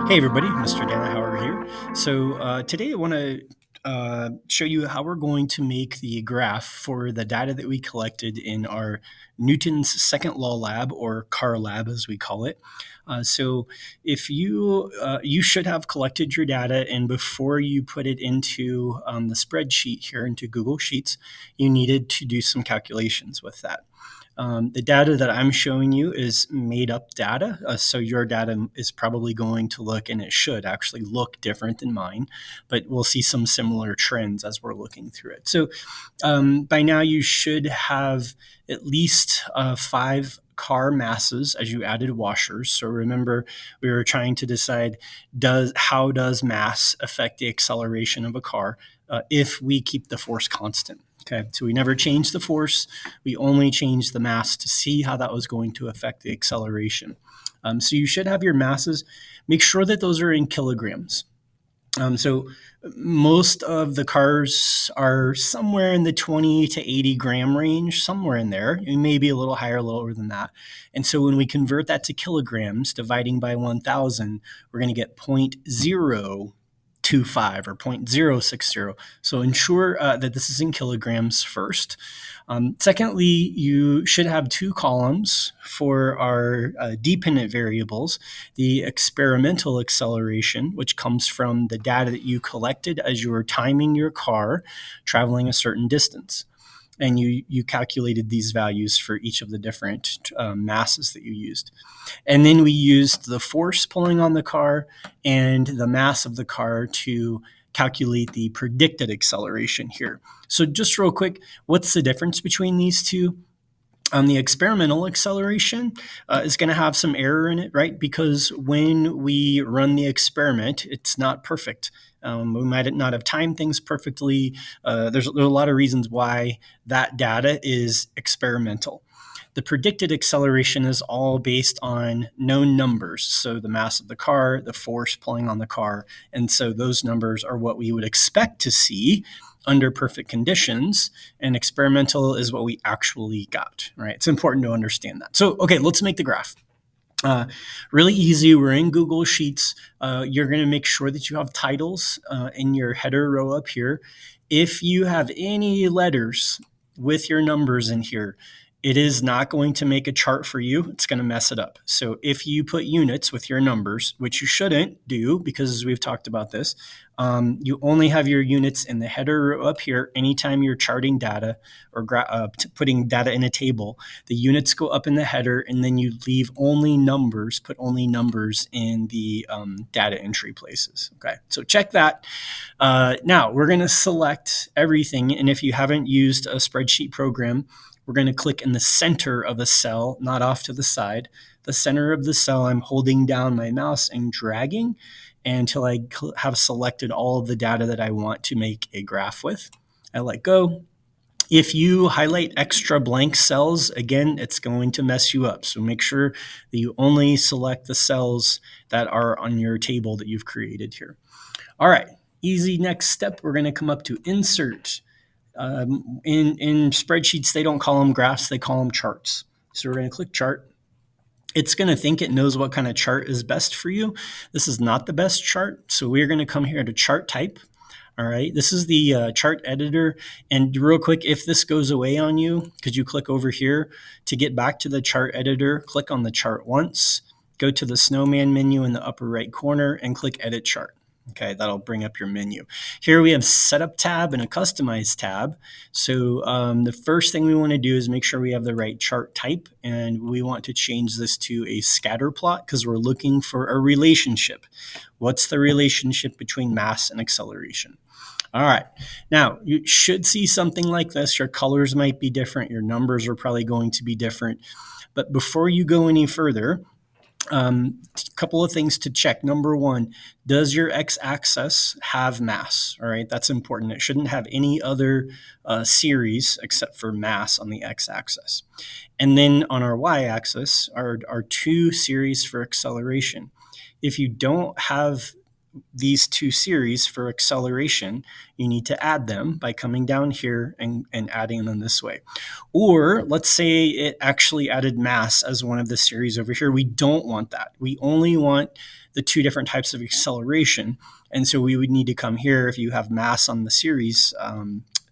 Hey everybody, Mr. Dannahower here. Today I want to show you how we're going to make the graph for the data that we collected in our Newton's second law lab, or car lab as we call it. So if you should have collected your data, and before you put it into the spreadsheet here into Google Sheets, you needed to do some calculations with that. The data that I'm showing you is made up data. So your data is probably going to look, and it should actually look different than mine, but we'll see some similar trends as we're looking through it. By now you should have at least 5 car masses as you added washers. So remember, we were trying to decide how does mass affect the acceleration of a car if we keep the force constant. Okay, so we never changed the force. We only changed the mass to see how that was going to affect the acceleration. So you should have your masses. Make sure that those are in kilograms. So most of the cars are somewhere in the 20 to 80 gram range, somewhere in there. It may be a little higher, a little lower than that. And so when we convert that to kilograms, dividing by 1,000, we're going to get 0.025 or 0.060. So ensure that this is in kilograms first. Secondly, you should have 2 columns for our dependent variables: the experimental acceleration, which comes from the data that you collected as you were timing your car traveling a certain distance. And you calculated these values for each of the different masses that you used. And then we used the force pulling on the car and the mass of the car to calculate the predicted acceleration here. So just real quick, what's the difference between these two? The experimental acceleration is going to have some error in it, right? Because when we run the experiment, it's not perfect. We might not have timed things perfectly. There's a lot of reasons why that data is experimental. The predicted acceleration is all based on known numbers. So the mass of the car, the force pulling on the car. And so those numbers are what we would expect to see under perfect conditions, and experimental is what we actually got, right? It's important to understand that. So, okay, let's make the graph. Really easy. We're in Google Sheets. You're going to make sure that you have titles in your header row up here. If you have any letters with your numbers in here, it is not going to make a chart for you. It's going to mess it up. So if you put units with your numbers, which you shouldn't do because we've talked about this, you only have your units in the header up here. Anytime you're charting data or putting data in a table, the units go up in the header, and then you leave only numbers, put only numbers in the data entry places. Okay, so check that. Now we're going to select everything. And if you haven't used a spreadsheet program, we're going to click in the center of a cell, not off to the side. The center of the cell, I'm holding down my mouse and dragging until I have selected all of the data that I want to make a graph with. I let go. If you highlight extra blank cells, again, it's going to mess you up. So make sure that you only select the cells that are on your table that you've created here. All right, easy next step. We're going to come up to Insert. In spreadsheets, they don't call them graphs, they call them charts. So we're going to click Chart. It's going to think it knows what kind of chart is best for you. This is not the best chart, so we're going to come here to Chart Type. All right, this is the chart editor. And real quick, if this goes away on you, could you click over here to get back to the chart editor? Click on the chart once, go to the snowman menu in the upper right corner, and click Edit Chart. Okay, that'll bring up your menu. Here we have Setup tab and a Customize tab. So the first thing we want to do is make sure we have the right chart type, and we want to change this to a scatter plot because we're looking for a relationship. What's the relationship between mass and acceleration? All right, now you should see something like this. Your colors might be different. Your numbers are probably going to be different. But before you go any further, a couple of things to check. Number one, does your x-axis have mass? All right, that's important. It shouldn't have any other series except for mass on the x-axis. And then on our y-axis are 2 series for acceleration. If you don't have these two series for acceleration, you need to add them by coming down here and adding them this way. Or let's say it actually added mass as one of the series over here. We don't want that. We only want the two different types of acceleration. And so we would need to come here if you have mass on the series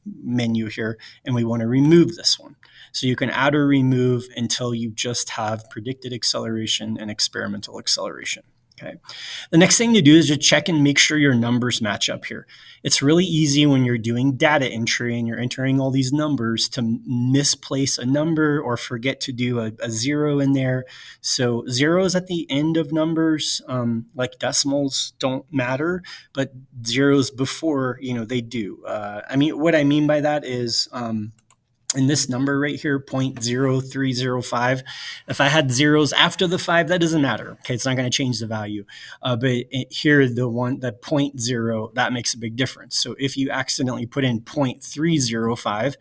menu here, and we want to remove this one. So you can add or remove until you just have predicted acceleration and experimental acceleration. Okay. The next thing to do is just check and make sure your numbers match up here. It's really easy when you're doing data entry and you're entering all these numbers to misplace a number or forget to do a zero in there. So zeros at the end of numbers, like decimals, don't matter, but zeros before, they do. What I mean by that is, in this number right here, 0.0305, if I had zeros after the 5, that doesn't matter. Okay, it's not going to change the value. But here, the 0.0, that makes a big difference. So if you accidentally put in 0.305,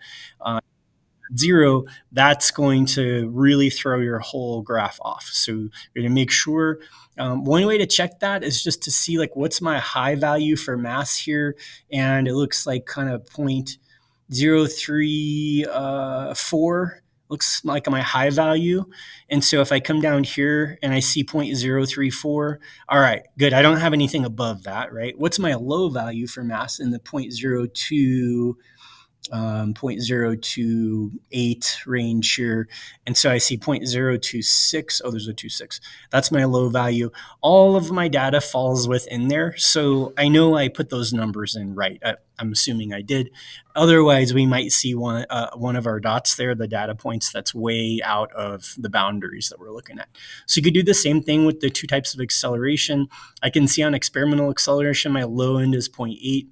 0, that's going to really throw your whole graph off. So you're going to make sure. One way to check that is just to see what's my high value for mass here, and it looks like kind of 0.034 looks like my high value. And so if I come down here and I see 0.034, all right, good. I don't have anything above that, right? What's my low value for mass in the 0.028 range here. And so I see 0.026. Oh, there's a 26. That's my low value. All of my data falls within there. So I know I put those numbers in right. I'm assuming I did. Otherwise, we might see one of our dots there, the data points, that's way out of the boundaries that we're looking at. So you could do the same thing with the two types of acceleration. I can see on experimental acceleration, my low end is 0.8.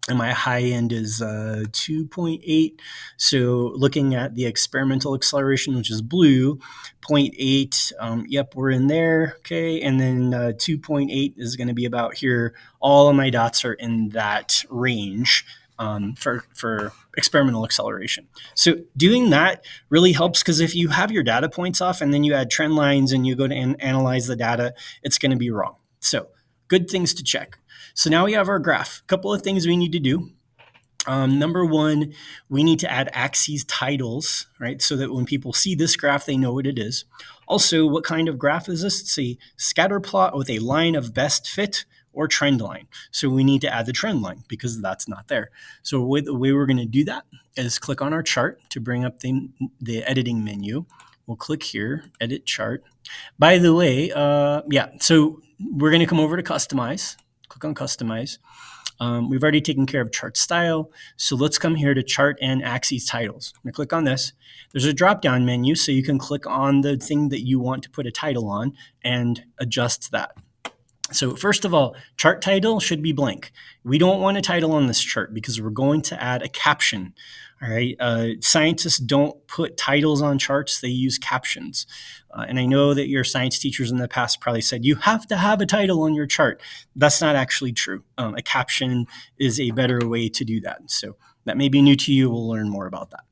and my high end is 2.8. So looking at the experimental acceleration, which is blue, 0.8, yep, we're in there, okay. And then 2.8 is going to be about here. All of my dots are in that range for experimental acceleration. So doing that really helps, because if you have your data points off and then you add trend lines and you go to analyze the data, it's going to be wrong. So good things to check. So now we have our graph. A couple of things we need to do. Number one, we need to add axes titles, right? So that when people see this graph, they know what it is. Also, what kind of graph is this? It's a scatter plot with a line of best fit or trend line. So we need to add the trend line because that's not there. So the way we're going to do that is click on our chart to bring up the editing menu. We'll click here, edit chart. By the way, so we're going to come over to customize. Click on customize. We've already taken care of chart style. So let's come here to chart and axes titles. I'm going to click on this. There's a drop-down menu, so you can click on the thing that you want to put a title on and adjust that. So first of all, chart title should be blank. We don't want a title on this chart because we're going to add a caption. All right. Scientists don't put titles on charts. They use captions. And I know that your science teachers in the past probably said, you have to have a title on your chart. That's not actually true. A caption is a better way to do that. So that may be new to you. We'll learn more about that.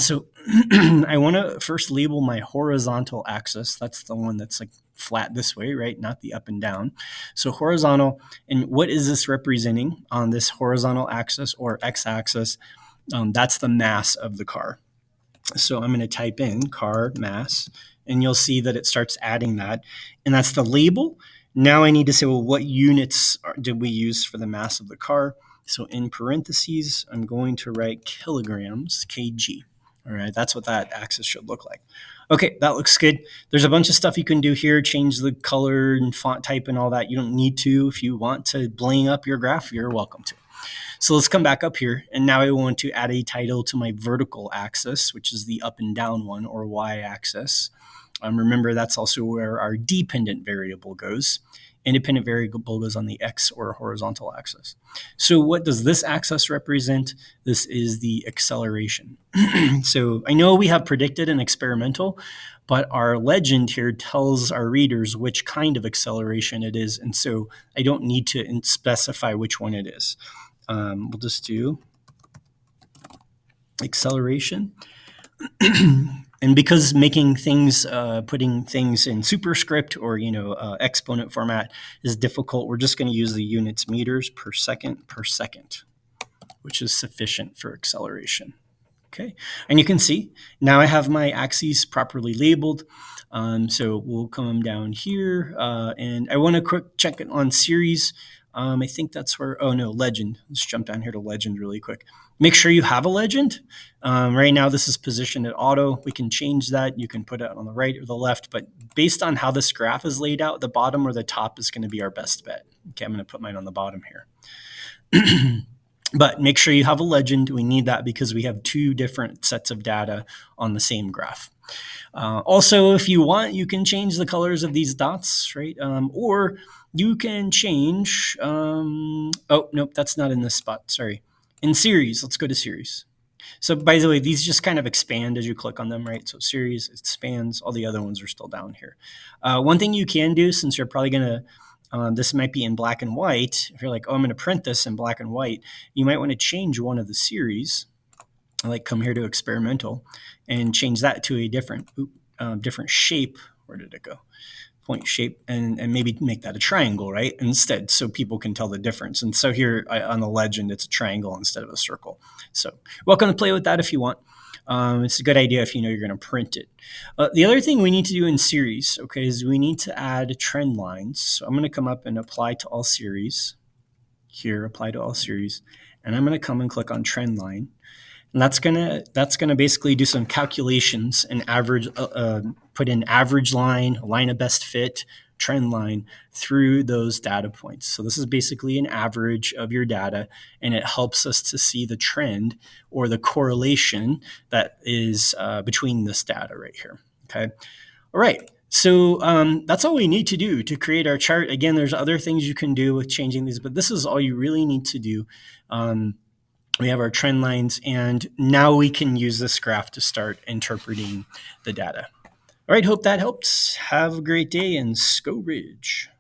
So I want to first label my horizontal axis. That's the one that's flat this way, right? Not the up and down. So horizontal, and what is this representing on this horizontal axis or x-axis? That's the mass of the car. So I'm going to type in car mass, and you'll see that it starts adding that. And that's the label. Now I need to say, well, what units did we use for the mass of the car? So in parentheses, I'm going to write kilograms, kg. All right, that's what that axis should look like. Okay, that looks good. There's a bunch of stuff you can do here, change the color and font type and all that. You don't need to. If you want to bling up your graph, you're welcome to. So let's come back up here. And now I want to add a title to my vertical axis, which is the up and down one, or y-axis. Remember, that's also where our dependent variable goes. Independent variable goes on the x or horizontal axis. So what does this axis represent? This is the acceleration. So I know we have predicted and experimental, but our legend here tells our readers which kind of acceleration it is. And so I don't need to specify which one it is. We'll just do acceleration. And And because making things, putting things in superscript or exponent format is difficult, we're just going to use the units meters per second, which is sufficient for acceleration. Okay, and you can see now I have my axes properly labeled. So we'll come down here, and I want to quick check it on series. I think that's where, oh no, legend. Let's jump down here to legend really quick. Make sure you have a legend. Right now this is positioned at auto. We can change that. You can put it on the right or the left, but based on how this graph is laid out, the bottom or the top is going to be our best bet. Okay, I'm going to put mine on the bottom here. But make sure you have a legend. We need that because we have two different sets of data on the same graph. Also, if you want, you can change the colors of these dots, right? Or you can change, oh, nope, that's not in this spot, sorry. In series, let's go to series. So by the way, these just kind of expand as you click on them, right? So series, it expands, all the other ones are still down here. One thing you can do, since you're probably gonna, this might be in black and white. If you're like, oh, I'm going to print this in black and white, you might want to change one of the series, like come here to experimental and change that to a different shape. Where did it go? Point shape, and maybe make that a triangle, right? Instead, so people can tell the difference. And so here on the legend, it's a triangle instead of a circle. So welcome to play with that if you want. It's a good idea if you know you're going to print it. The other thing we need to do in series, okay, is we need to add trend lines. So I'm going to come up and apply to all series. Here, apply to all series. And I'm going to come and click on trend line. And that's gonna basically do some calculations and average, put in average line of best fit, trend line through those data points. So this is basically an average of your data, and it helps us to see the trend or the correlation that is between this data right here. Okay, all right. So that's all we need to do to create our chart. Again, there's other things you can do with changing these, but this is all you really need to do. We have our trend lines, and now we can use this graph to start interpreting the data. All right, hope that helps. Have a great day, and Sco Ridge.